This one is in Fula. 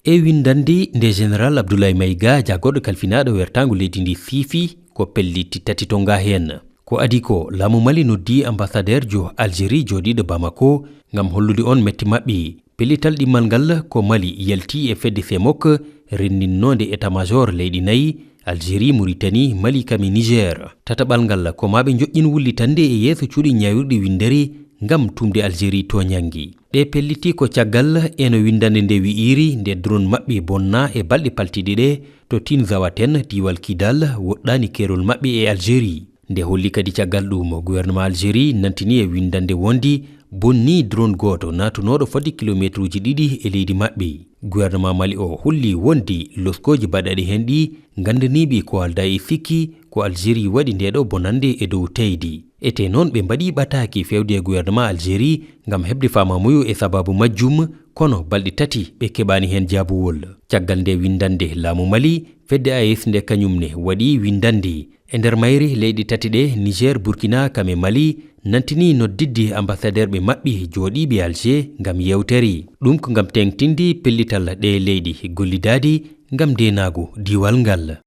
e windandi nde général Abdoulaye Maïga jagoɗo kalfinaɗo wertangu leydi ndi fiifi ko pelliti tati tonga hen ko adi ko laamu Mali noddi ambassadeur jo Algérie joɗiɗo Bamako ngam hollude on metti mabɓe pellital ɗimmal ngal ko Mali yalti e fedde femok renninnode état major leydi nayi Algérie, Mauritanie, Mali kami Niger. Tataɓal ngal ko maɓe joƴƴin wullitande e yeeso cuuɗi ñawirɗi windere ngam tumde Algérie toñangi. Ɗe pelliti ko caggal eno windande nde wi'iri nde drone maɓɓe bonna e balɗe paltiɗe ɗe to Tine Zawaten diwal Kidal woɗɗani kerol maɓɓe e Algérie. Nde holli kadi caggal ɗum gouvernement Algérie nantini e windande wondi bonni drone goto natunoɗo fodde kilométruji 2 e leydi maɓɓe. Gouvernement Mali o holli wondi loskoji baɗaɗi hen ɗi gandaniɓe ko alda e sikki ko Algérie waɗi ndeɗo bonande e dow teydi. Ete noon ɓe mbaɗi ɓataki fewde e gouvernement Algérie ngam heɓde famamuyo e sababu majjum kono balɗe tati ɓe keɓani hen jaabuwol. Caggal nde windande laamu Mali fedde AES nde kañumne waɗi windande e nder mayri leyɗi tati ɗe Niger, Burkina kame Mali nantini noddidde ambassadeur ɓe maɓɓe jooɗiɓe Alger ngam yewtere ɗum ko ngam tengtindi pellital ɗe leydi gollidadi ngam denago diwal ngal.